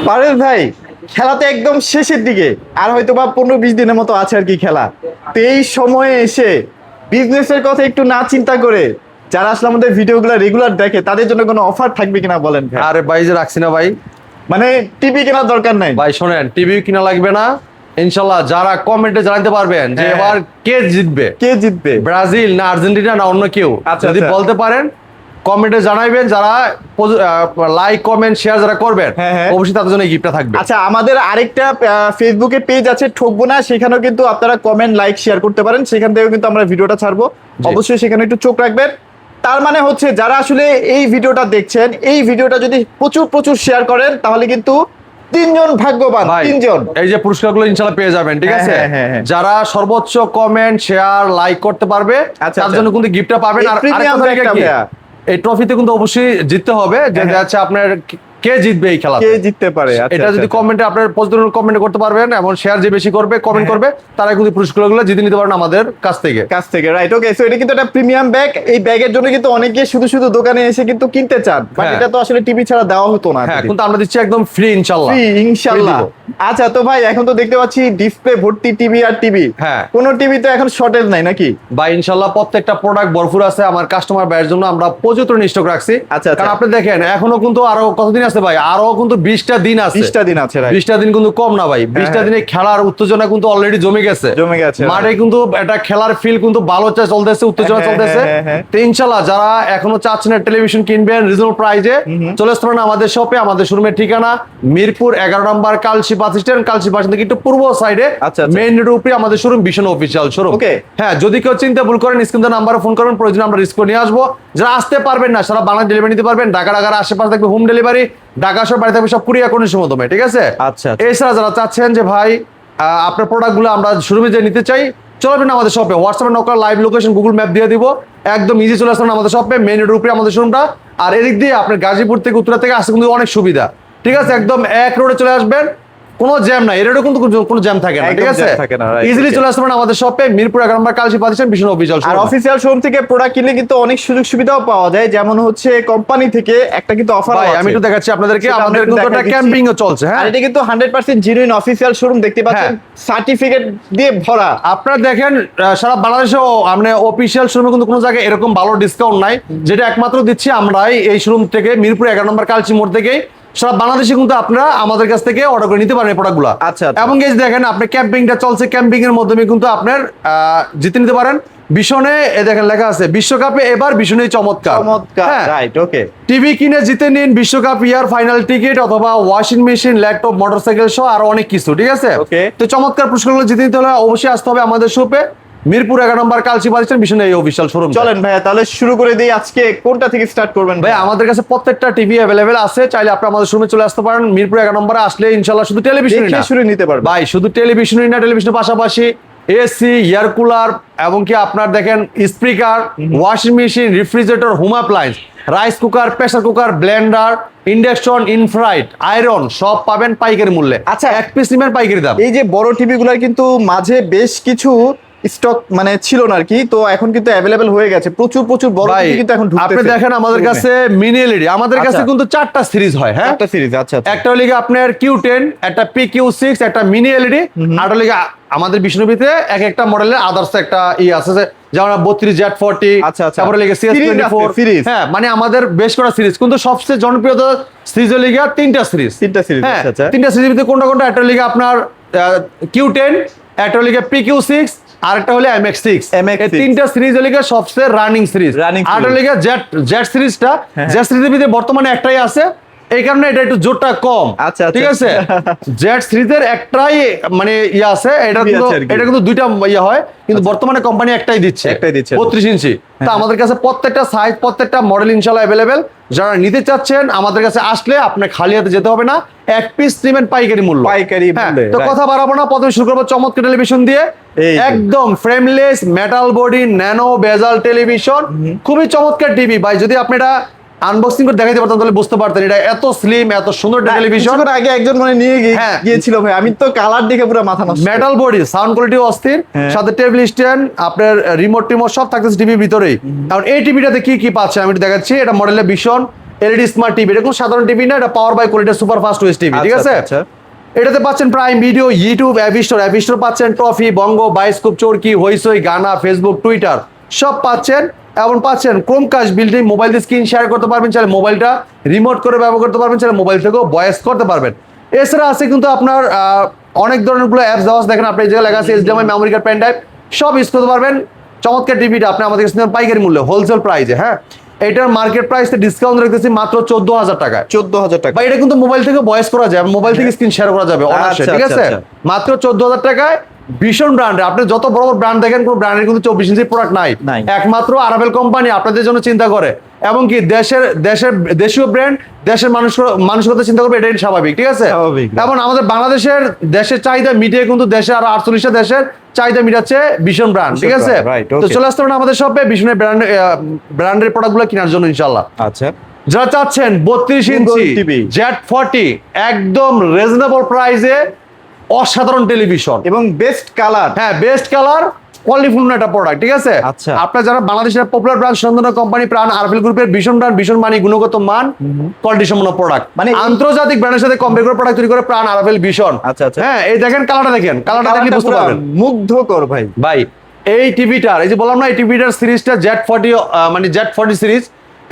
পারভেজ ভাই, খেলাতে একদম শেষের দিকে আর হয়তো বা 15-20 দিনের মতো আছে আর কি খেলা। তো এই সময়ে এসে বিজনেসের কথা একটু না চিন্তা করে যারা আসলে আমাদের ভিডিওগুলো রেগুলার দেখে তাদের জন্য কোনো অফার থাকবে কিনা বলেন ভাই? আরে ভাই যে রাখছি না ভাই। মানে টিভি কেনার দরকার নাই ভাই শোনেন, টিভি কিনা লাগবে না ইনশাল্লাহ। যারা কমেন্টে জানাতে পারবেন যে হ্যাঁ। এবার কে জিতবে, কে জিতবে? ব্রাজিল না আর্জেন্টিনা না অন্য কেউ, আচ্ছা, যদি আচ্ছা। বলতে পারেন কমেন্টে জানাইবেন। যারা লাইক কমেন্ট শেয়ার যারা করবেন হ্যাঁ, হ্যাঁ। অবশ্যই তাদের জন্য এই গিফটটা থাকবে। আচ্ছা, আমাদের আরেকটা ফেসবুকে পেজ আছে ঠকবো না, সেখানেও কিন্তু আপনারা কমেন্ট লাইক শেয়ার করতে পারেন, সেখান থেকেও কিন্তু আমরা ভিডিওটা ছাড়বো। জি। অবশ্যই সেখানে একটু চোখ রাখবেন। তার মানে হচ্ছে যারা আসলে এই ভিডিওটা দেখছেন, এই ভিডিওটা যদি প্রচুর প্রচুর শেয়ার করেন তাহলে কিন্তু 3 জন ভাগ্যবান, ভাই 3 জন। এই যে পুরস্কারগুলো ইনশাআল্লাহ পেয়ে যাবেন, ঠিক হ্যাঁ, আছে? হ্যাঁ, হ্যাঁ, হ্যাঁ। যারা সর্বোচ্চ কমেন্ট শেয়ার লাইক করতে পারবে আচ্ছা, তার আচ্ছা। জন্য কিন্তু গিফটটা পাবেন। এই আর premium আরেকটা একটা কি, ভাইয়া। এই ট্রফিতে কিন্তু অবশ্যই জিততে হবে। যে হ্যাঁ, হ্যাঁ। যাচ্ছে আপনার কে জিতবে এই খেলাতে, কে জিততে পারে? আচ্ছা, এটা আচ্ছা, যদি আচ্ছা। কমেন্টে আপনার পজিটিভ কমেন্ট করতে পারবেন এবং শেয়ার যে বেশি করবে কমেন্ট হ্যাঁ। করবে তারা কিন্তু পুরস্কারগুলো জিতে নিতে পারেন আমাদের কাছ থেকে। কাছ থেকে, রাইট। ওকে, সো এটা কিন্তু একটা প্রিমিয়াম ব্যাগ। এই ব্যাগের জন্য কিন্তু অনেকে শুধু শুধু দোকানে এসে কিন্তু কিনতে চান, বাট হ্যাঁ। এটা তো আসলে টিভি ছাড়া দেওয়া হতো না। হ্যাঁ, কিন্তু আমরা দিচ্ছি একদম ফ্রি ইনশাআল্লাহ। ফ্রি, ইনশাআল্লাহ। দিব। আচ্ছা, তো ভাই এখন তো দেখতে পাচ্ছি ডিসপ্লে ভর্তি টিভি আর টিভি। হ্যাঁ। কোন টিভি তো এখন শর্টেজ নাই নাকি? বা ইনশাল্লাহ প্রত্যেকটা প্রোডাক্ট ভরপুর আছে। আমার কাস্টমার ভাইয়ের জন্য আমরা প্রচুর স্টক রাখছি। আচ্ছা, আচ্ছা। কারণ আপনি দেখেন এখনো কিন্তু আরো কতদিন আছে ভাই, আরো কিন্তু 20টা দিন আছে। 20টা দিন আছে, রাইট। 20টা দিন কিন্তু কম না ভাই। 20টা হ্যাঁ। দিনে খেলার উত্তেজনা কিন্তু অলরেডি জমে গেছে। জমে গেছে, মাঠে কিন্তু এটা খেলার ফিল কিন্তু ভালো চলতেছে, উত্তেজনা হ্যাঁ, চলতেছে। হ্যাঁ, হ্যাঁ। তো ইনশাল্লাহ যারা এখনো চাচ্ছেন টেলিভিশন কিনবেন রিজনেবল প্রাইজে, চলে আসতে পারেন আমাদের শপে। আমাদের শোরুমের ঠিকানা মিরপুর 11 নম্বর কালশি বাস স্ট্যান্ড। কালশি বাস থেকে একটু পূর্ব সাইডে আচ্ছা, আচ্ছা। মেইন রোডের উপরে আমাদের শোরুম, ভীষণ অফিসিয়াল শোরুম। Okay. হ্যাঁ, যদি কেউ চিন্তা ভুল করেন স্ক্রিন নাম্বারে ফোন করবেন, প্রয়োজন আমরা রিস্ক নিয়ে আসবো। যারা আসতে পারবেন না সারা বাংলা ডেলিভারি নিতে পারবেন। ঢাকার আশেপাশে থাকবে হোম ডেলিভারি, ঢাকা শহর বাড়ি থাকবে সব কুরিয়ার কন্ডিশনের মাধ্যমে, ঠিক আছে? আচ্ছা, আচ্ছা। এছাড়া যারা চাচ্ছেন যে ভাই আপনার প্রোডাক্টগুলো আমরা শোরুমে যে নিতে চাই, চলবেন আমাদের শপে। হোয়াটসঅ্যাপে নকর লাইভ লোকেশন গুগল ম্যাপ দিয়ে দিব, একদম ইজি চলে আসবেন আমাদের শপে। মেইন রোডের উপরে আমাদের শোরুমটা। আর এদিক দিয়ে আপনার গাজীপুর থেকে উত্তরা থেকে আসতে কিন্তু অনেক সুবিধা, ঠিক আছে? একদম এক রোডে চলে আসবেন, কোনো জ্যাম নাই। এর কিন্তু কোনো জ্যাম থাকে না, ঠিক একদম আছে? জ্যাম থাকে না, right, ইজিলি okay. চলে আসবেন আমাদের শপে মিরপুর 11 নম্বর কালশি পাচ্ছেন ভীষণ অফিসিয়াল আর অফিসিয়াল শোরুম থেকে প্রোডাক্ট কিনলে কিন্তু অনেক সুযোগ সুবিধাও পাওয়া যায়, যেমন হচ্ছে কোম্পানি থেকে একটা কিন্তু অফার ভাই আছে। আমি একটু দেখাচ্ছি আপনাদেরকে। সেটা আমরা আমাদের একটু কিন্তু দেখাই একটা দিচ্ছি। ক্যাম্পিং ও চলছে। আর হ্যাঁ, এটা কিন্তু 100% জেনুইন অফিসিয়াল শোরুম, দেখতে পাচ্ছেন হ্যাঁ। সার্টিফিকেট দিয়ে ভরা। আপনারা দেখেন সারা বাংলাদেশেও মানে অফিসিয়াল শোরুমে কিন্তু কোনো জায়গায় এরকম ভালো ডিসকাউন্ট নাই, যেটা একমাত্র দিচ্ছি আমরাই এই শোরুম থেকে মিরপুর 11 নম্বর কালচি মোড় থেকে। সারা বাংলাদেশে কিন্তু আপনারা আমাদের কাছ থেকে অর্ডার করে নিতে পারেন এই প্রোডাক্টগুলো। আচ্ছা, আচ্ছা। এবং এই যে দেখেন আপনি ক্যাম্পিংটা চলছে, ক্যাম্পিং এর মাধ্যমে কিন্তু আপনার জিতে নিতে পারেন। ভীষণে দেখেন লেখা আছে বিশ্বকাপে এবার ভীষণই চমৎকার। চমৎকার, হ্যাঁ। রাইট, ওকে। টিভি কিনে জিতে নিন বিশ্বকাপ ইয়ার ফাইনাল টিকিট অথবা ওয়াশিং মেশিন, ল্যাপটপ, মোটরসাইকেল সহ আরো অনেক কিছু, ঠিক আছে? Okay. তো চমৎকার পুরস্কারগুলো জিতে নিতে হলে অবশ্যই আসতে হবে আমাদের শপে মিরপুর 11 নম্বর কালচি বাস স্ট্যান্ড ভীষণ এই অফিসিয়াল শোরুম। চলেন ভাইয়া তাহলে শুরু করে দিই। আজকে কোনটা থেকে স্টার্ট করবেন ভাই আমাদের কাছে প্রত্যেকটা টিভি অ্যাভেলেবেল আছে, চাইলে আপনি আমাদের শোরুমে চলে আসতে পারেন। মিরপুর 11 নম্বরে আসলে ইনশাআল্লাহ শুধু টেলিভিশনই দেখে না শুরু নিতে পারবেন। ভাই, শুধু টেলিভিশনই না, টেলিভিশনের পাশাপাশি এসি, এয়ার কুলার এবং কি আপনার দেখেন speaker, washing machine, refrigerator, home appliance, rice cooker, pressure cooker, blender, induction, ইনফ্রাইট, আয়রন সব পাবেন পাইকারি মূল্যে। আচ্ছা। এক পিস নিবেন পাইকারি দাম। এই যে বড় টিভি গুলার কিন্তু মাঝে বেশ কিছু স্টক মানে ছিল না আর কি, তো এখন কিন্তু অ্যাভেলেবেল হয়ে গেছে। প্রচুর প্রচুর বড় ভাই টিভি কিন্তু এখন ঢুকতেছে। আপনি দেখেন আমাদের শোরুমে। কাছে মিনি এলইডি, আমাদের কাছে আচ্ছা। কিন্তু 4টা সিরিজ হয়। হ্যাঁ, একটা সিরিজ, আচ্ছা, আচ্ছা। একটা হলো আপনার Q10, একটা PQ6, একটা মিনি এলইডি, আর হলো আমাদের বিষ্ণুপীতে এক একটা মডেলের আদার্স একটা আছে, যেমন 32 Z40, আচ্ছা, আচ্ছা। তারপরে লেগে Series CS24 আছে, series। হ্যাঁ, মানে আমাদের বেশ করা সিরিজ, কিন্তু সবচেয়ে জনপ্রিয় সিরিজ হলো 3টা সিরিজ। 3টা সিরিজ, হ্যাঁ, আচ্ছা, আচ্ছা। 3টা সিরিজের ভিতরে কোনটা কোনটা? একটা হলো আপনার Q10, একটা হলো PQ6, আর একটা হলো MX6। MX6 এই 3টা সিরিজ হলো সবচেয়ে রানিং সিরিজ। Running আর হলো জেড সিরিজটা, জেড সিরিজের ভিতরে বর্তমানে একটাই আছে, এই কারণে এটা একটু জোরটা কম। আচ্ছা, আচ্ছা। ঠিক আছে? জেড সিরিজের একটাই মানে ইয়ে আছে, এটা TV কিন্তু আছে আর কি। এটা কিন্তু দুইটা ইয়ে হয়, কিন্তু বর্তমানে কোম্পানি একটাই দিচ্ছে, একটাই দিচ্ছে। 32 ইঞ্চি। তো আমাদের কাছে প্রত্যেকটা সাইজ, প্রত্যেকটা মডেল ইনশাআল্লাহ अवेलेबल। যারা নিতে চাচ্ছেন আমাদের কাছে আসলে আপনি খালি হাতে যেতে হবে না, এক পিস নেবেন পাইকারি মূল্য। পাইকারি হ্যাঁ, মূল্যে, তো right. কথা বাড়াবো না, প্রথমে শুরু করবো চমৎকার টেলিভিশন দিয়ে। এই যে। একদম ফ্রেমলেস মেটাল বডি ন্যানো বেজাল টেলিভিশন, খুবই চমৎকার টিভি ভাই। যদি আপনি এটা আনবক্সিং করে দেখাইতে পারতাম তাহলে বুঝতে পারতেন এটা এত স্লিম, এত সুন্দর টেলিভিশন। কিছুক্ষণ আগে একজন মানে নিয়ে হ্যাঁ। গিয়েছিল ভাই, আমি তো কালার দেখে পুরো মাথা নষ্ট। মেটাল বডি, সাউন্ড কোয়ালিটি অস্থির, হ্যাঁ। সাথে টেবিল স্ট্যান্ড, আপনার রিমোট টিমোট সব থাকতেছে টিভির ভিতরেই। কারণ এই টিভিটাতে কি কি পাচ্ছে আমি একটু দেখাচ্ছি। এটা মডেলের ভীষণ এলইডি স্মার্ট টিভি, এটা কোনো সাধারণ টিভি না, এটা power by quality super fast OS TV, ঠিক আছে? আচ্ছা। এটাতে পাচ্ছেন prime Video, YouTube, app store পাচ্ছেন, Toffee, Bongo, Bioscope, Chorki, Hoichoi, Gaana, Facebook, Twitter সব পাচ্ছেন। এবং পাচ্ছেন ক্রোমকাস্ট বিল্ডিং, মোবাইল দিয়ে স্ক্রিন শেয়ার করতে পারবেন, চাইলে মোবাইলটা রিমোট করে ব্যবহার করতে পারবেন, চাইলে মোবাইল থেকেও ভয়েস করতে পারবেন। এছাড়া আছে কিন্তু আপনার অনেক ধরনের গুলো অ্যাপস দেওয়া আছে, দেখেন আপনি এই জায়গায় লেখা আছে HDMI, memory card, pen drive সব ইউজ করতে পারবেন। চমৎকার টিভিটা আপনি আমাদের কাছে পাইকারি মূল্যে, হোলসেল প্রাইসে, হ্যাঁ। এটার মার্কেট প্রাইসে ডিসকাউন্ট রেখেছি মাত্র 14,000 টাকায়। 14,000 টাকা। বা এটা কিন্তু মোবাইল থেকে ভয়েস করা যায়, মোবাইল থেকে স্ক্রিন শেয়ার করা যাবে অনায়াসে, আচ্ছা, ঠিক আছে? আচ্ছা। মাত্র 14,000 টাকায় ভীষণ ব্র্যান্ড। আপনি যত বড় বড় ব্র্যান্ড দেখেন, কোনো ব্র্যান্ডের কিন্তু 24 ইঞ্চি প্রোডাক্ট নাই। একমাত্র আরাভেল কোম্পানি আপনাদের জন্য চিন্তা করে, এবং কি দেশীয় ব্র্যান্ড, দেশের মানুষের কথা চিন্তা করবে, এটাই স্বাভাবিক, ঠিক আছে? স্বাভাবিক। এবং আমাদের বাংলাদেশের দেশের চাহিদা মিটিয়ে কিন্তু দেশে আরো 48টা দেশের চাহিদা মিটাচ্ছে ভীষণ ব্র্যান্ড, ঠিক আছে? right, তো okay. চলে আসতে পারেন আমাদের শপে ভীষণের ব্র্যান্ডের প্রোডাক্টগুলো কেনার জন্য ইনশাআল্লাহ। আচ্ছা। যারা চাচ্ছেন 32 ইঞ্চি টিভি Z40 একদম রিজনেবল প্রাইসে অসাধারণ টেলিভিশন এবং বেস্ট কালার, হ্যাঁ বেস্ট কালার, কোয়ালিটিফুল একটা প্রোডাক্ট, ঠিক আছে? আচ্ছা। আপনারা যারা বাংলাদেশের পপুলার ব্র্যান্ড সুন্দর কোম্পানি প্রাণ আরএফএল গ্রুপের ভীষণ ব্র্যান্ড, ভীষণ মানি, গুণগত মান, কোয়ালিটি সম্পন্ন প্রোডাক্ট, মানে আন্তর্জাতিক ব্র্যান্ডের সাথে কম্পেয়ার করে প্রোডাক্ট তৈরি করে প্রাণ আরএফএল ভীষণ। আচ্ছা। হ্যাঁ এই দেখেন কালারটা, দেখেন কালারটা দেখলে বুঝতে পারবেন, মুগ্ধকর ভাই। ভাই এই টিভিটার, এই যে বললাম না, এই টিভিটার সিরিজটা Z40, মানে Z40 সিরিজ,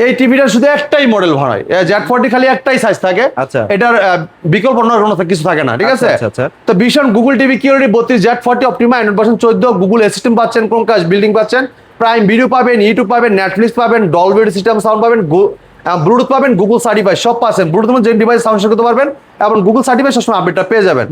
এই টিভিটার শুধু একটাই মডেল হয়, Z40 খালি একটাই সাইজ থাকে। আচ্ছা। এটার বিকল্প অন্য কোনো কিছু থাকে না, ঠিক আছে? আচ্ছা। তো ভীষণ গুগল টিভি কিউরিটি 32 Z40 Optima Android version 14, Google Assistant পাচ্ছেন, ক্রোমকাস্ট বিল্ডিং পাচ্ছেন, প্রাইম ভিডিও পাবেন, ইউটিউব পাবেন, নেটফ্লিক্স পাবেন, ডলবি সিস্টেম সাউন্ড পাবেন, ব্লুটুথ পাবেন, গুগল সার্টিফাই সব পাচ্ছেন। ব্লুটুথ যে ডিভাইস সাউন্ড শেয়ার করতে পারবেন, এবং গুগল সার্টিফাই সবসময় আপডেটটা পেয়ে যাবেন।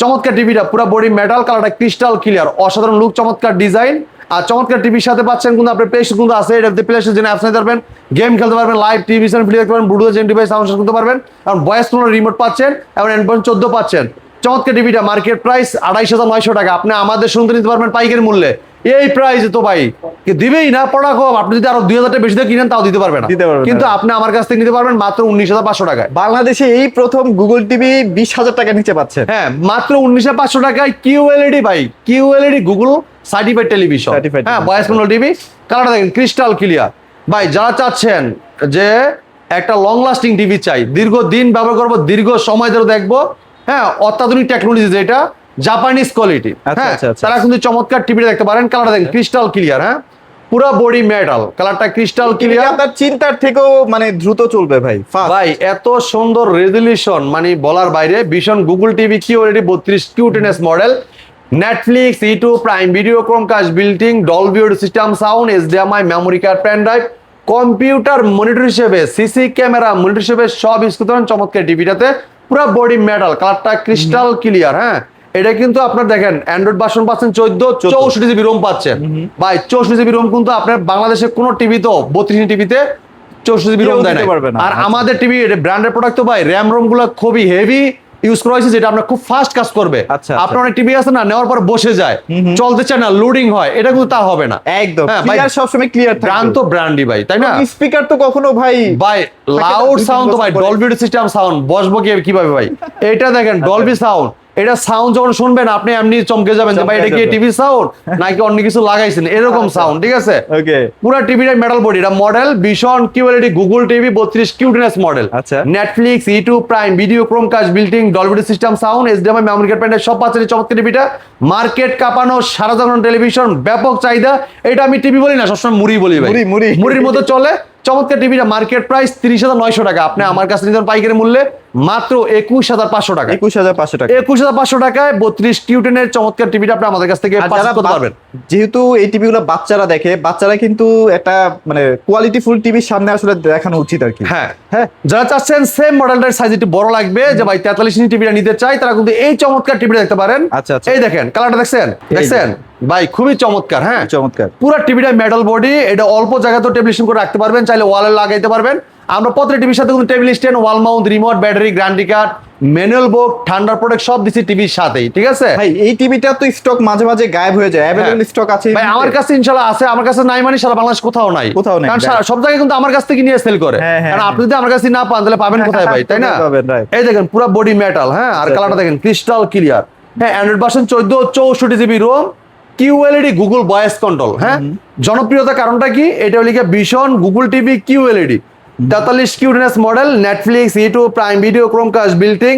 চমৎকার টিভিটা, পুরো বডি মেটাল, কালারটা ক্রিস্টাল ক্লিয়ার, অসাধারণ লুক, চমৎকার ডিজাইন। আর চমৎকার টিভির সাথে পাচ্ছেন কিন্তু আপনার প্লে স্টোর কিন্তু আছে, এটাতে প্লে স্টোর জন্য অ্যাপস নিতে পারবেন, গেম খেলতে পারবেন, লাইভ টিভি ভিডিও দেখতে পারবেন, ব্লুটুথ যে ডিভাইস সাউন্ড শেয়ার করতে পারবেন, এবং ভয়েস কোনো রিমোট পাচ্ছেন, এবং অ্যান্ড্রয়েড 14 পাচ্ছেন। চমৎকার টিভিটা মার্কেট প্রাইস 28,900 টাকা, আপনি আমাদের শুনতে নিতে পারবেন পাইকারি মূল্যে। এই প্রাইসে তো ভাই কি দিবেই না, পড়া কম। আপনি যদি আরো 2,000 টাকা বেশি দিয়ে কিনেন তাও দিতে পারবেন না, কিন্তু আপনি আমার কাছ থেকে নিতে পারবেন মাত্র 19,500 টাকায়। বাংলাদেশে এই প্রথম গুগল টিভি 20,000 টাকা নিচে পাচ্ছেন। হ্যাঁ মাত্র 19,500 টাকায় QLED ভাই, QLED গুগল সার্টিফাইড টেলিভিশন, হ্যাঁ ভয়েস কন্ট্রোল টিভি, কালারটা দেখেন ক্রিস্টাল ক্লিয়ার। ভাই যারা চাচ্ছেন যে একটা লং লাস্টিং টিভি চাই, দীর্ঘদিন ব্যবহার করবো, দীর্ঘ সময় ধরে দেখবো, হ্যাঁ অত্যাধুনিক টেকনোলজি যেটা জাপানিজ কোয়ালিটি, হ্যাঁ তারা কিন্তু চমৎকার টিভিটা দেখতে পারেন। কালারটা দেখেন ক্রিস্টাল ক্লিয়ার, হ্যাঁ পুরো বডি মেটাল, কালারটা ক্রিস্টাল ক্লিয়ার। আপনার চিন্তার থেকেও মানে দ্রুত চলবে ভাই। ভাই এত সুন্দর রেজলিউশন মানে বলার বাইরে। ভীষণ গুগল টিভি QLED 32 কিউটেনেস model, Netflix, YouTube, prime video, Chromecast building, Dolby audio system sound, HDMI, memory card, pen drive, computer monitor হিসেবে, সিসি ক্যামেরা মনিটর হিসেবে সব ইউজ করতে পারেন চমৎকার টিভিটাতে। পুরো বডি মেটাল, কালারটা ক্রিস্টাল ক্লিয়ার। হ্যাঁ এটা কিন্তু আপনার দেখেন অ্যান্ড্রয়েড ভার্সন পাচ্ছেন 14, 64 জিবি রোম পাচ্ছেন। ভাই 64 জিবি রোম কিন্তু আপনার বাংলাদেশে কোনো টিভি তো 32 টিভিতে 64 জিবি রোম দেয় না। আর আমাদের টিভি ব্র্যান্ডের প্রোডাক্ট তো ভাই, র্যাম রোম গুলো খুবই হেভি ইউজ করা হয়েছে, যেটা আপনার খুব ফাস্ট কাজ করবে। আপনার অনেক টিভি আছে না, নেওয়ার পর বসে যায়, চলতে চায় না, লোডিং হয়, এটা কিন্তু তা হবে না একদম। ক্লিয়ার, সব সময় ক্লিয়ার থাকবে। ব্র্যান্ড তো ব্র্যান্ডই ভাই, তাই না? স্পিকার তো কখনো ভাই লাউড সাউন্ড তো ভাই, ডলবি সিস্টেম সাউন্ড, বসবো কিভাবে ভাই? এটা দেখেন ডলবি সাউন্ড, এটা সাউন্ড যখন শুনবেন আপনি এমনি চমকে যাবেন যে ভাই এটা কি টিভি সাউন্ড নাকি অন্য কিছু লাগাইছেন, এরকম সাউন্ড, ঠিক আছে? ওকে। পুরো টিভিটা মেটাল বডি, এটা মডেল ভীষণ QLED গুগল টিভি 32 কিউটেনেস মডেল। আচ্ছা। Netflix, YouTube, prime video, Chromecast building, Dolby system sound, HDMI, memory card, pen drive সব পাচ্ছেন চমৎকার টিভিটা। মার্কেট কাঁপানো সারা জাগানো টেলিভিশন, ব্যাপক চাহিদা। এটা আমি টিভি বলি না, সবসময় মুড়ি বলি ভাই, মুড়ির মতো চলে। চমৎকার টিভিটা মার্কেট প্রাইস 30,900 টাকা, আপনি আমার কাছে নিতে পাইকারি মূল্যে মাত্র 21,500 টাকা। 21,500 টাকা। 21,500 টাকায় 32 কিউটেনের চমৎকার টিভিটা আপনি আমাদের কাছ থেকে পারচেজ করতে পারবেন। যেহেতু এই টিভিগুলো বাচ্চারা দেখে, বাচ্চারা কিন্তু একটা মানে কোয়ালিটি ফুল টিভির সামনে আসলে দেখানো উচিত আর কি। হ্যাঁ যারা চাচ্ছেন সেম মডেলটার সাইজ একটু বড় লাগবে, যে ভাই 43 ইঞ্চি টিভিটা নিতে চাই, তারা কিন্তু এই চমৎকার টিভিটা দেখতে পারেন। আচ্ছা। এই দেখেন কালারটা দেখছেন ভাই, খুবই চমৎকার। হ্যাঁ চমৎকার। পুরো টিভিটা মেটাল বডি, এটা অল্প জায়গাতে টেবিল করে রাখতে পারবেন, চাইলে ওয়ালে লাগাইতে পারবেন। আমরা প্রত্যেক টিভির সাথে কিন্তু table stand, wall mount, remote, battery, guarantee card, manual board, ঠান্ডার প্রোডাক্ট সব দিচ্ছি টিভির সাথেই, ঠিক আছে? ভাই এই টিভিটা তো স্টক মাঝে মাঝে গায়েব হয়ে যায়, अवेलेबल স্টক আছে ভাই আমার কাছে ইনশাআল্লাহ আছে, আমার কাছে নাই মানে সারা বাংলাদেশ কোথাও নাই, কারণ সব জায়গায় কিন্তু আমার কাছ থেকে নিয়ে সেল করে। কারণ আপনি যদি আমার কাছে না পান তাহলে পাবেন কোথায় ভাই, তাই না? এই দেখেন পুরো বডি মেটাল, হ্যাঁ আর কালারটা দেখেন ক্রিস্টাল ক্লিয়ার। হ্যাঁ Android version 14, 64 GB ROM, QLED Google voice control. হ্যাঁ জনপ্রিয়তার কারণটা কি? এটা হলো ভীষণ Google TV QLED 43 cuteness model, Netflix, YouTube, prime video, Chromecast, বিল্টিং,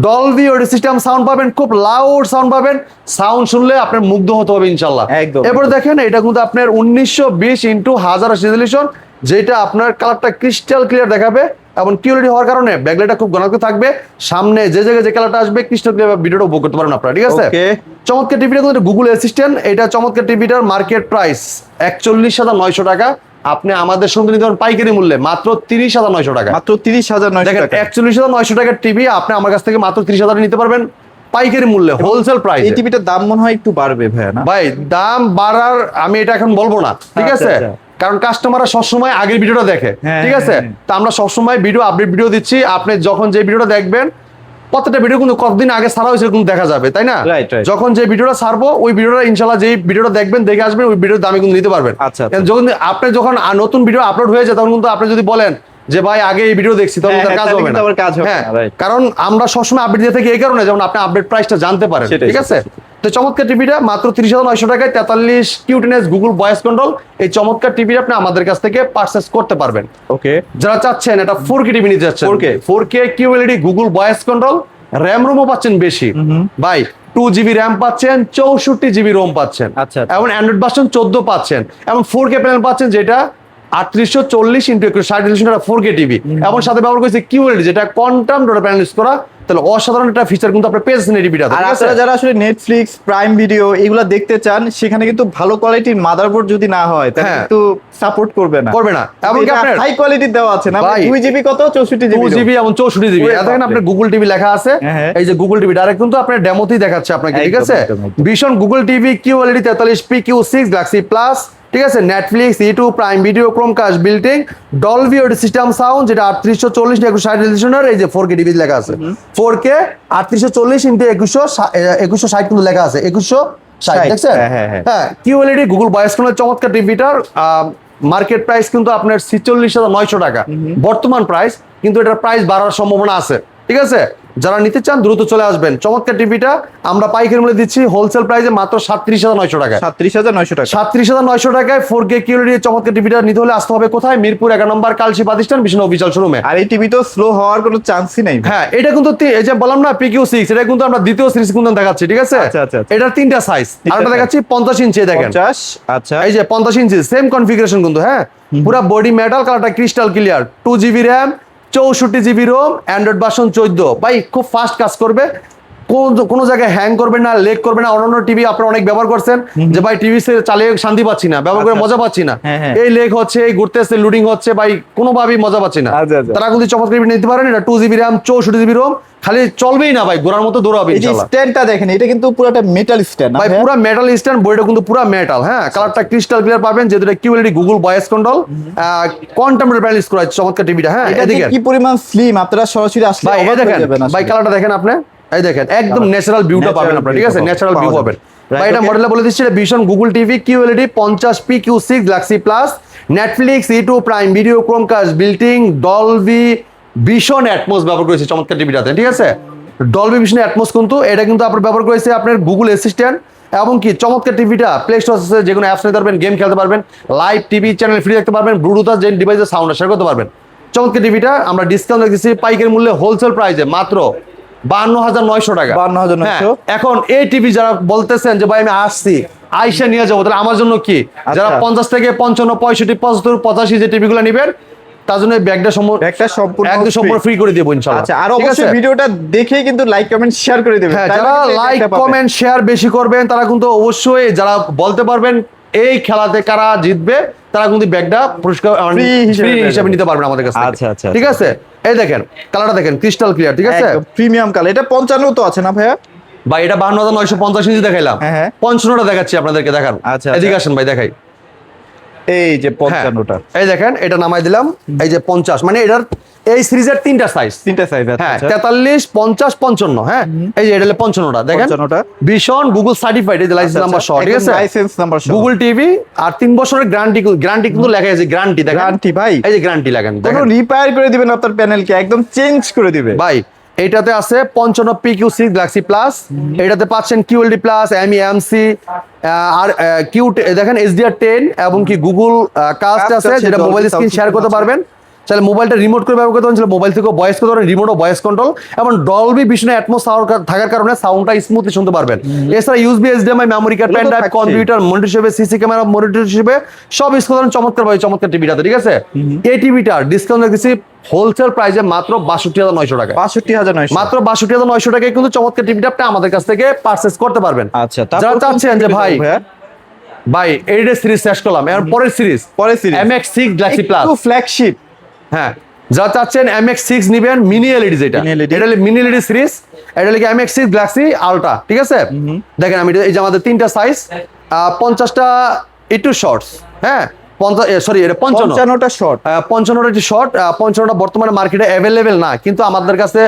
Dolby audio system sound পাবেন, খুব লাউড সাউন্ড পাবেন, সাউন্ড শুনলে আপনার মুগ্ধ হতে হবে ইনশাআল্লাহ। একদম। এরপর দেখেন এটা কিন্তু আপনার 1920x1000 রেজলিউশন, যেটা আপনার কালারটা ক্রিস্টাল ক্লিয়ার দেখাবে এবং কিউরিটি হওয়ার কারণে ব্যাকলাইটটা খুব ঘনত্ব থাকবে, সামনে যে জায়গায় যে কালারটা আসবে ক্রিস্টাল ক্লিয়ার ভিডিওটা উপভোগ করতে পারবেন আপনারা, ঠিক আছে? Okay. চমৎকার টিভিটা কিন্তু গুগল অ্যাসিস্ট্যান্ট, এটা চমৎকার টিভিটার মার্কেট প্রাইস 41,900 টাকা, আপনি আমাদের সঙ্গে নিতে পারেন পাইকারি মূল্যে মাত্র 30,900 টাকা। মাত্র 30,900 দেখেন টাকা। 41,900 টাকার টিভি আপনি আমার কাছ থেকে মাত্র 30,000 নিতে পারবেন পাইকারি মূল্যে, হোলসেল প্রাইস। এই টিভিটার দাম মনে হয় একটু বাড়বে ভাইয়া না? ভাই দাম বাড়ার আমি এটা এখন বলবো না, ঠিক আচ্ছা, আছে? আচ্ছা। কারণ কাস্টমাররা সবসময় আগের ভিডিওটা দেখে, হ্যাঁ, ঠিক আছে? হ্যাঁ। তা আমরা সবসময় ভিডিও আপডেট ভিডিও দিচ্ছি, আপনি যখন যে ভিডিওটা দেখবেন প্রত্যেকটা ভিডিও কিন্তু কতদিন আগে ছাড়া হয়েছে কিন্তু দেখা যাবে, তাই না? Right, right. যখন যে ভিডিওটা ছাড়বো ওই ভিডিওটা ইনশাল্লাহ যেই ভিডিওটা দেখবেন দেখে আসবেন ওই ভিডিওর দামে কিন্তু নিতে পারবেন। আচ্ছা, আচ্ছা। যখন নতুন ভিডিও আপলোড হয়ে যায় তখন কিন্তু আপনি যদি বলেন যে ভাই আগে এই ভিডিও দেখছি তখন হ্যাঁ, তার কাজ তাহলে হবে না। কিন্তু আবার কাজ হবে হ্যাঁ, না, right. কারণ আমরা সবসময় আপডেট দিয়ে থাকি এই কারণে যেমন আপনি আপডেট প্রাইসটা জানতে পারেন, সেটাই, ঠিক আছে? সেটাই। তো চমৎকার টিভিটা মাত্র 30,900 টাকায় 43 কিউটনেস গুগল ভয়েস কন্ট্রোল, এই চমৎকার টিভিটা আপনি আমাদের কাছ থেকে পারচেজ করতে পারবেন। ওকে। যারা চাচ্ছেন এটা 4K টিভি নিতে যাচ্ছেন, 4K QLED Google voice control, RAM রোমও পাচ্ছেন বেশি ভাই, 2GB র্যাম পাচ্ছেন, 64GB রোম পাচ্ছেন, আচ্ছা, আচ্ছা। এবং অ্যান্ড্রয়েড ভার্সন 14 পাচ্ছেন, এবং 4K প্যানেল পাচ্ছেন যেটা 3840x160 রেজলিউশন 4K টিভি, এবং সাথে ব্যবহার করেছে QLED যেটা কোয়ান্টাম ডট প্যানেল ইউজ করা, তাহলে অসাধারণ একটা ফিচার কিন্তু আপনি পেয়েছেন এই টিভিটা। আর আপনারা যারা আসলে নেটফ্লিক্স, প্রাইম ভিডিও এগুলা দেখতে চান, সেখানে কিন্তু ভালো কোয়ালিটির মাদারবোর্ড যদি না হয় তাহলে হ্যাঁ। কিন্তু সাপোর্ট করবে না। করবে না, এবং আপনার হাই কোয়ালিটির দেওয়া আছে না ভাই, 2GB কত 64GB 2GB এবং 64GB, ওরে দেখেন বাপরে। আপনার গুগল টিভি লেখা আছে, হ্যাঁ। এই যে গুগল টিভি ডাইরেক্ট কিন্তু আপনার ডেমোতেই দেখাচ্ছে আপনাকে, ঠিক একদম, আছে? একদম, একদম। ভীষণ Google TV QLED 43p Q6 Galaxy plus, ঠিক আছে? Netflix, YouTube, prime video, Chromecast, বিল্টিং, Dolby audio system sound যেটা 3840x160 রেজলিউশনের, এই যে 4K টিভি লেখা আছে, 4K 3840x2160 কিন্তু লেখা আছে 2160, দেখছেন? হ্যাঁ। হ্যাঁ, QLED গুগল ভয়েস কন্ট্রোল চমৎকার টিভিটার মার্কেট প্রাইস কিন্তু আপনার 46,900 টাকা বর্তমান প্রাইস, কিন্তু এটার প্রাইস বাড়ার সম্ভাবনা আছে, ঠিক আছে? যারা নিতে চান দ্রুত চলে আসবেন। চমৎকার টিভিটা আমরা পাইকারি মূল্যে দিচ্ছি হোলসেল প্রাইসে মাত্র 37,900 টাকা। 37,900 টাকা। 37,900 টাকায় 4K QLED চমৎকার টিভিটা নিতে হলে আসতে হবে কোথায়? মিরপুর 11 নম্বর কালশি প্রতিষ্ঠান বিষ্ণু অফিসিয়াল শোরুমে। আর এই টিভি তো স্লো হওয়ার কোনো চান্সই নাই। হ্যাঁ, এটা কিন্তু এই যে বললাম না PQ6, এটা কিন্তু আমরা দ্বিতীয় সিরিজ কিন্তু দেখাচ্ছি, ঠিক আছে? আচ্ছা, আচ্ছা, আচ্ছা। এটার তিনটা সাইজ, আরেকটা দেখাচ্ছি 50 ইঞ্চি, দেখেন 50, আচ্ছা। এই যে 50 ইঞ্চি সেম কনফিগারেশন কিন্তু, হ্যাঁ, পুরো বডি মেটাল, কালারটা crystal clear, 2GB RAM, 64GB ROM, Android version 14, ভাই খুব ফাস্ট কাজ করবে, কোনো জায়গায় হ্যাং করবে না, লেগ করবে না। অন্যান্য টিভি আপনারা অনেক ব্যবহার করছেন যে ভাই টিভি চালিয়ে শান্তি পাচ্ছি না, ব্যবহার করে আচ্ছা, মজা পাচ্ছি না, হ্যাঁ, হ্যাঁ। এই লেগ হচ্ছে, এই ঘুরতেছে, লোডিং হচ্ছে, ভাই কোনোভাবেই মজা পাচ্ছি না। আচ্ছা, আচ্ছা। তারা কিন্তু চমৎকার টিভি নিতে পারেন, এটা 2GB র্যাম, 64GB রোম, খালি চলবেই না ভাই, ঘোরার মতো দৌড়াবে এই যে ইনশাআল্লাহ। স্ট্যান্ডটা দেখেন, এটা কিন্তু পুরোটা মেটাল স্ট্যান্ড না ভাই পুরো মেটাল স্ট্যান্ড, বডিটা কিন্তু পুরো মেটাল, হ্যাঁ, কালারটা ক্রিস্টাল ক্লিয়ার পাবেন, যেহেতু এটা QLED Google voice control quantum dot panel use করা চমৎকার টিভিটা। হ্যাঁ, এটা এদিকে কি পরিমাণ স্লিম, আপনারা সরাসরি আসলে ভাই এই অবাক হয়ে দেখেন, যাবেন আসলে। ভাই কালারটা দেখেন আপনি, এই দেখেন একদম ন্যাচারাল ভিউটা পাবেন আপনারা, ঠিক আছে? ন্যাচারাল ভিউ পাবেন ভাই। এটা মডেলটা বলে দিচ্ছি, এটা ভীষণ Google TV QLED 50p Q6 Galaxy plus, Netflix, YouTube, prime video, Chromecast, বিল্টিং, Dolby vision atoms ব্যবহার করেছে চমৎকার টিভিটাতে, ঠিক আছে? ডলবি ভিশন অ্যাটমস কিন্তু এটা কিন্তু আপনার ব্যবহার করেছে আপনার গুগল অ্যাসিস্ট্যান্ট, এবং কি চমৎকার টিভিটা প্লে স্টোর আছে, যে কোনো অ্যাপস নিতে পারবেন, গেম খেলতে পারবেন, লাইভ টিভি চ্যানেল ফ্রি দেখতে পারবেন, ব্লুটুথ যে ডিভাইসের সাউন্ড শেয়ার করতে পারবেন। চমৎকার টিভিটা আমরা ডিসকাউন্ট রেখেছি পাইকারি মূল্যে হোলসেল প্রাইসে মাত্র 52,900 টাকা। 52,900 হ্যাঁ, এখন এই টিভি যারা বলতেছেন যে ভাই আমি আসছি আইসা নিয়ে যাবো, তাহলে আমার জন্য কি? যারা 50 থেকে 55, 65, 75, 85 যে টিভিগুলো নেবেন তার জন্য ব্যাগটা সম্পূর্ণ একদম সম্পূর্ণ ফ্রি করে দেবো ইনশাআল্লাহ। আচ্ছা, আর ঠিক আছে? অবশ্যই ভিডিওটা দেখেই কিন্তু লাইক কমেন্ট শেয়ার করে দিবেন। হ্যাঁ, তাহলে যারা কিন্তু এই লাইক একটা পাবেন। কমেন্ট শেয়ার বেশি করবেন তারা কিন্তু অবশ্যই, যারা বলতে পারবেন এই খেলাতে কারা জিতবে, তারা কিন্তু ব্যাগটা পুরস্কার Free হিসেবে ফ্রি হিসেবে নিতে পারবেন আমাদের কাছ থেকে। আচ্ছা, আচ্ছা, ঠিক আছে? এই দেখেন কালারটা দেখেন ক্রিস্টাল ক্লিয়ার, ঠিক আছে? Premium colour. এটা 55 তো আছে না ভাইয়া? ভাই এটা 52,950 ইঞ্চি দেখাইলাম, হ্যাঁ। 55টা দেখাচ্ছি আপনাদেরকে, দেখান। আচ্ছা, এদিকে আসেন ভাই, দেখাই। এই যে হ্যাঁ, 55টা, এই দেখেন এটা নামাই দিলাম, এই যে 50, মানে এটার এই সিরিজের তিনটা সাইজ, তিনটা সাইজ আছে। হ্যাঁ, আচ্ছা, 43, 50, 55, হ্যাঁ, এই যে এটা হলো 55টা, দেখেন 55টা ভীষণ গুগল সার্টিফাইড, এই যে লাইসেন্স নাম্বার সহ, ঠিক আছে? লাইসেন্স নাম্বার সহ গুগল টিভি, আর 3 বছরের গ্যারান্টি কিন্তু লেখা আছে, গ্যারান্টি দেখেন, গ্যারান্টি ভাই। এই যে গ্যারান্টি লাগান, কোনো রিপেয়ার করে দিবেন আপনার প্যানেলকে, একদম চেঞ্জ করে দিবে ভাই। এইটাতে আছে 55p Q6 গ্যালাক্সি প্লাস, এটাতে পাচ্ছেন QLED প্লাস, MEMC, আর কিউ দেখেন HDR10, এবং কি গুগল কাস্ট আছে, যেটা মোবাইল স্ক্রিন শেয়ার করতে পারবেন, চাইলে মোবাইলটা রিমোট করে ব্যবহার করতে পারেন, চাইলে মোবাইল থেকেও ভয়েস করতে পারেন, রিমোট ও ভয়েস কন্ট্রোল, এবং ডলবি ভিশন অ্যাটমস থাকার কারণে সাউন্ডটা স্মুথলি শুনতে পারবেন। এছাড়া USB HDMI memory card, pen drive, computer monitor হিসেবে, সিসি ক্যামেরা মনিটর হিসেবে সব ইউজ করতে পারেন চমৎকার ভাবে চমৎকার টিভিটাতে, ঠিক আছে। এই টিভিটা ডিসকাউন্ট রেখেছি হোলসেল প্রাইসে মাত্র 62,900 টাকা। 62,900 মাত্র 62,900 টাকায় কিন্তু চমৎকার টিভিটা আপনি আমাদের কাছ থেকে পারচেজ করতে পারবেন। আচ্ছা, যারা চাচ্ছেন যে ভাই এইটা সিরিজ শেষ করলাম, এর পরের series MX6 Galaxy Plus flagship, হ্যাঁ, যারা চাচ্ছেন MX6 নিবেন মিনি এলইডি, যেটা এটা হলো মিনি এলইডি সিরিজ, এটা হলো MX6 Galaxy Ultra, ঠিক আছে। দেখেন আমি এই যে আমাদের তিনটা সাইজ, 50টা একটু শর্টস, হ্যাঁ 55টা শর্ট, 55টা একটু শর্ট, 55টা বর্তমানে মার্কেটে অ্যাভেলেবেল না, কিন্তু আমাদের কাছে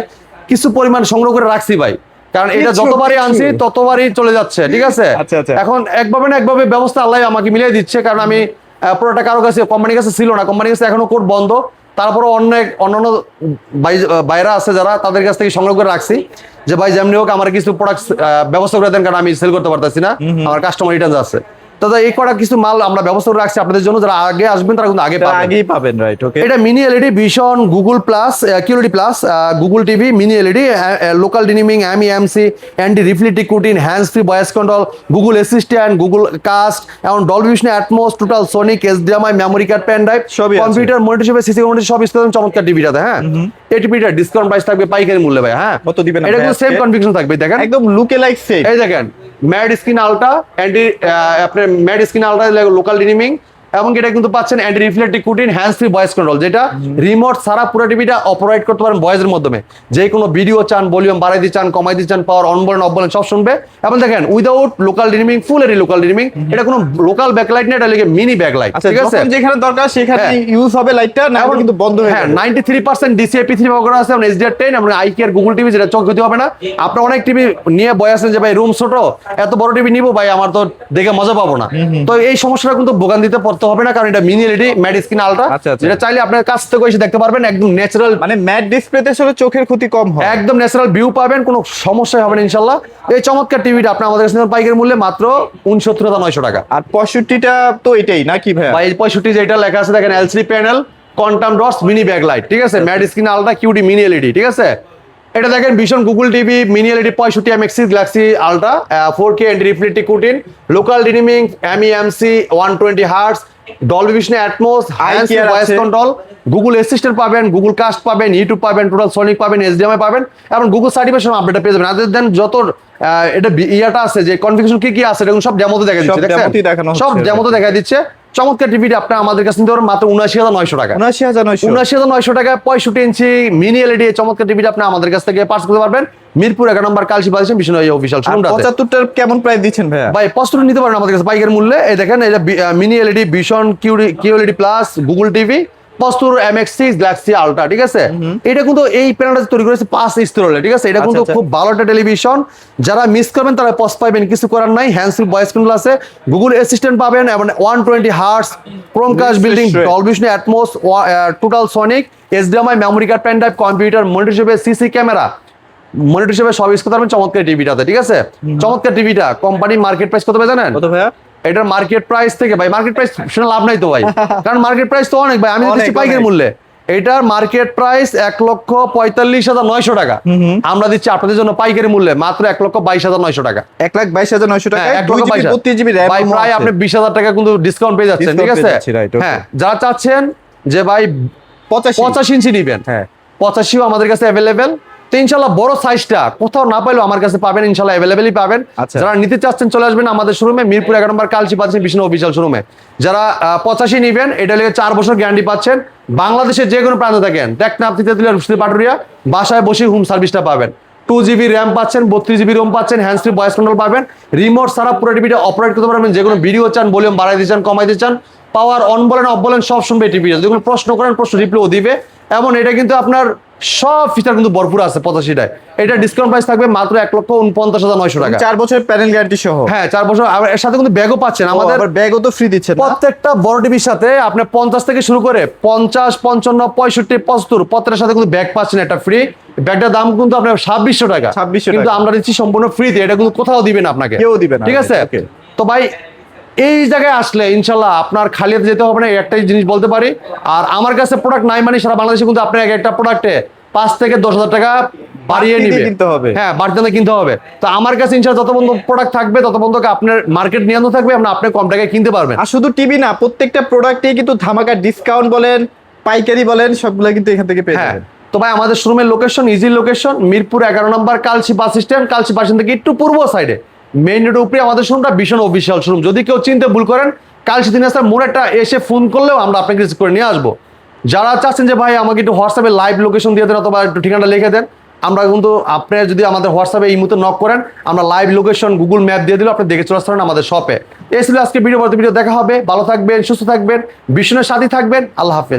কিছু পরিমাণ সংগ্রহ করে রাখছি ভাই, কারণ এটা যতবারই আনছি ততবারই চলে যাচ্ছে, ঠিক আছে। এখন একভাবে না একভাবে ব্যবস্থা আল্লাহ আমাকে মিলিয়ে দিচ্ছে, কারণ আমি পুরোটা কারো কাছে কোম্পানির কাছে ছিল না, কোম্পানির কাছে এখনো কোড বন্ধ, তারপরে অন্যান্য বাইরা আছে যারা, তাদের কাছ থেকে সংগ্রহ করে রাখছি যে ভাই যেমনি হোক আমার কিছু প্রোডাক্ট ব্যবস্থা করে দেন, কারণ আমি সেল করতে পারতেছি না, আমার কাস্টমার রিটার্ন আছে। দাদা এই কটা কিছু মাল আমরা ব্যবস্থা করে রাখছি আপনাদের জন্য, যারা আগে আসবেন তারা কিন্তু আগেই পাবেন, রাইট। ওকে, এটা mini LED vision Google plus কিউরিটি plus Google TV mini LED, local dimming, MEMC, anti reflective coating, hands free voice control, Google Assistant, Google cast, এবং Dolby vision Atmos, total sonic, HDMI memory card, pen drive, computer monitor হিসেবে, CC monitor সব installation চমৎকার টিভিটাতে। হ্যাঁ, এই টিভিটা discount price থাকবে পাইকারি মূল্যে ভাই। হ্যাঁ, কত দিবেন? এটা কিন্তু সেম কনফিগারেশন থাকবে, দেখেন একদম লুকে লাইক সেম। এই দেখেন ম্যাড স্ক্রিন আলট্রা, অ্যান্টি আপনার matte screen ultra, local dimming, এবং এটা কিন্তু পাচ্ছেন anti reflective coating, hands free voice control, যেটা রিমোট ছাড়া পুরো টিভিটা অপারেট করতে পারেন ভয়েসের মাধ্যমে, যে কোনো ভিডিও চান, ভলিউম বাড়াই দিতে চান, কমাই দিতে চান, পাওয়ার অন বলেন অফ বলেন সব শুনবে। এবং দেখেন উইদাউট লোকাল ডিনিমিং, ফুল এরি লোকাল ডিনিমিং, এটা কোনো লোকাল ব্যাকলাইট না, এটা লাগে মিনি ব্যাকলাইট, ঠিক আছে। যেখানে দরকার সেখানে ইউজ হবে লাইটটা, না কিন্তু বন্ধ হয়ে যাবে। 93% DCI-P3 ব্যবহার করা আছে, এবং HDR10 এবং IKEA গুগল টিভি, যেটা চোখ ক্ষতি হবে না। আপনারা অনেক টিভি নিয়ে বয় আছেন যে ভাই রুম ছোট, এত বড় টিভি নিবো ভাই, আমার তো দেখে মজা পাবো না, তো এই সমস্যাটা কিন্তু ভোগান দিতে পড়তে হবে না, কারণ এটা mini LED matte screen ultra, যেটা চাইলে আপনার কাছ থেকে এসে দেখতে পারবেন, একদম ন্যাচারাল, মানে ম্যাট ডিসপ্লেতে আসলে চোখের ক্ষতি কম হয়, একদম ন্যাচারাল ভিউ পাবেন, কোনো সমস্যা হবে না ইনশাআল্লাহ। এই চমৎকার টিভিটা আপনি আমাদের কাছে পাইকারি মূল্যে মাত্র 69,900 টাকা। আর 65টা তো এটাই নাকি ভাই? ভাই 65 যেটা লেখা আছে দেখেন, LCD panel, quantum dots, mini backlight, ঠিক আছে, matte screen ultra QD mini LED, ঠিক আছে। এটা দেখেন ভীষণ Google TV mini LED 65 MX6 Galaxy Ultra, 4K anti reflective coating, local dimming, MEMC 120 hertz, Dolby vision Atmos, hands free voice control, Google Assistant পাবেন, Google cast পাবেন, YouTube পাবেন, total sonic পাবেন, HDMI পাবেন, এবং গুগল সার্টিফিকেশন আপডেট পেয়ে যাবেন। আদার দেন যত এটা ইয়াটা আছে, যে কনফিগারেশন কি আছে, এটা সব ডেমোতে দেখা দিচ্ছে, দেখেন সব ডেমোতে দেখা দিচ্ছে। চমৎকার টিভিটা আপনি আমাদের কাছে নিতে পারেন মাত্র 79,900 টাকা। 79,900 টাকা 65 ইঞ্চি মিনি এলইডি চমৎকার টিভিটা আপনি আমাদের কাছ থেকে পারচেজ করতে পারবেন মিরপুর 11 নম্বর কালসি বাজার বিষ্ণু অফিশিয়াল শোরুমটাতে। 75টার কেমন প্রাইস দিচ্ছেন ভাইয়া? ভাই 75 নিতে পারেন আমাদের কাছে পাইকারি মূল্যে। এই দেখেন এটা mini LED vision QLED plus Google TV 75 MX6 Galaxy Ultra, ঠিক আছে। এটা কিন্তু এই প্যানেলটা তৈরি করেছে 5 স্তরের, ঠিক আছে। এটা কিন্তু খুব ভালো একটা টেলিভিশন, যারা মিস করবেন তারা পজ পাবেন, কিছু করার নাই। হ্যান্ডস ফ্রি ভয়েস কন্ট্রোল আছে, গুগল অ্যাসিস্ট্যান্ট পাবেন, এবং 120 hertz Chromecast building, Dolby vision Atmos, total sonic, HDMI memory card, pen drive, computer monitor হিসেবে, সিসি ক্যামেরা মনিটর হিসেবে সব ইউজ করতে পারবেন চমৎকার টিভিটাতে, ঠিক আছে। চমৎকার টিভিটা কোম্পানি মার্কেট প্রাইস কত ভাই জানেন? কত ভাইয়া? এটার মার্কেট প্রাইস থেকে ভাই, মার্কেট প্রাইস শুনে লাভ নাই তো ভাই, কারণ মার্কেট প্রাইস তো অনেক ভাই, আমি দিচ্ছি পাইকারি মূল্যে। এটার মার্কেট প্রাইস 1,45,900 টাকা, আমরা দিচ্ছি আপনাদের জন্য পাইকারি মূল্যে মাত্র 1,22,900 টাকা। 1,22,900 টাকা, 32GB RAM, ভাই প্রায় আপনি 20,000 টাকা কিন্তু ডিসকাউন্ট পেয়ে যাচ্ছেন, ঠিক আছে। হ্যাঁ, যারা চাচ্ছেন যে ভাই 85 ইঞ্চি নিবেন, হ্যাঁ 85ও আমাদের কাছে অ্যাভেলেবেল। তো ইনশাল্লাহ বড় সাইজটা কোথাও না পাইলেও আমার কাছে পাবেন, ইনশাল্লাহ অ্যাভেলেবেলই পাবেন। যারা নিতে চাচ্ছেন চলে আসবেন আমাদের শোরুমে, মিরপুর 11 নম্বর কালচি পাচ্ছেন বিষ্ণু অফিসিয়াল শোরুমে। যারা 85 নিবেন, এটা লেগে 4 বছর গ্যারান্টি পাচ্ছেন। বাংলাদেশের যে কোনো প্রান্তে থাকেন, টেকনাফ, তিতুলিয়া, পাটুরিয়া, বাসায় বসে হোম সার্ভিসটা পাবেন। 2GB RAM পাচ্ছেন, 32GB ROM পাচ্ছেন, হ্যান্ডস ফ্রি ভয়েস কন্ট্রোল পাবেন, রিমোট ছাড়া পুরো টিভিটা অপারেট করতে পারবেন। যে কোনো ভিডিও চান, ভলিউম বাড়াই দিতে চান, কমাই দিতে চান, পাওয়ার অন বলেন অফ বলেন সব শুনবে টিভিটা। যখন প্রশ্ন করেন প্রশ্ন রিপ্লাইও দিবে, এবং এটা কিন্তু আপনার সব ফিচার কিন্তু ভরপুর আছে 85টায়। এটা ডিসকাউন্ট প্রাইস থাকবে মাত্র 1,49,900 টাকা, 4 বছর প্যানেল গ্যারান্টি সহ। হ্যাঁ 4 বছর, আর এর সাথে কিন্তু ব্যাগও পাচ্ছেন। আমাদের ব্যাগও তো ফ্রি দিচ্ছেন প্রত্যেকটা বড় টিভির সাথে। আপনি 50 থেকে শুরু করে 50, 55, 65, 75 প্রত্যেকটার সাথে কিন্তু ব্যাগ পাচ্ছেন একটা ফ্রি। ব্যাগটার দাম কিন্তু আপনার 2600 টাকা, কিন্তু আমরা দিচ্ছি সম্পূর্ণ ফ্রিতে। এটা কিন্তু কোথাও দিবেন আপনাকে, কেউ দিবে না, ঠিক আছে। তো ভাই এই জায়গায় আসলে ইনশাল্লাহ আপনার খালি হাতে যেতে হবে না, এই একটাই জিনিস বলতে পারি। আর আমার কাছে প্রোডাক্ট নাই মানে সারা বাংলাদেশে কিন্তু আপনার এক একটা প্রোডাক্টে 5 থেকে 10,000 টাকা বাড়িয়ে বাড়তি দিয়ে নিবে, কিনতে হবে। হ্যাঁ বাড়তি দামে কিনতে হবে। তো আমার কাছে ইনশাল্লাহ যত বন্ধু প্রোডাক্ট থাকবে তত বন্ধু আপনার মার্কেট নিয়ন্ত্রণ থাকবে, আপনি কম টাকায় কিনতে পারবেন। আর শুধু টিভি না, প্রত্যেকটা প্রোডাক্টেই কিন্তু ধামাকা ডিসকাউন্ট বলেন, পাইকারি বলেন, সবগুলো কিন্তু এখান থেকে পেয়ে হ্যাঁ, যাবেন। তো ভাই আমাদের শোরুমের লোকেশন ইজি লোকেশন, মিরপুর 11 নম্বর Kalshi bus stand, Kalshi bus stand থেকে একটু পূর্ব সাইডে মেইন রোডের উপরে আমাদের শোরুমটা ভীষণ অফিসিয়াল শোরুম। যদি কেউ চিনতে ভুল করেন কালচি 3 রাস্তার মোড় একটা এসে ফোন করলেও আমরা আপনাকে রিসিভ করে নিয়ে আসবো। যারা চাচ্ছেন যে ভাই আমাকে একটু হোয়াটসঅ্যাপে লাইভ লোকেশন দিয়ে দেন অথবা একটু ঠিকানা লিখে দেন, আমরা কিন্তু আপনি যদি আমাদের হোয়াটসঅ্যাপে এই মুহূর্তে নক করেন আমরা লাইভ লোকেশন গুগল ম্যাপ দিয়ে দিলে আপনি দেখে চলে আসতে পারেন আমাদের শপে। এই ছিল আজকে ভিডিও, পরবর্তী ভিডিও দেখা হবে। ভালো থাকবেন, সুস্থ থাকবেন, বিষ্ণুর সাথে থাকবেন। আল্লাহ হাফেজ।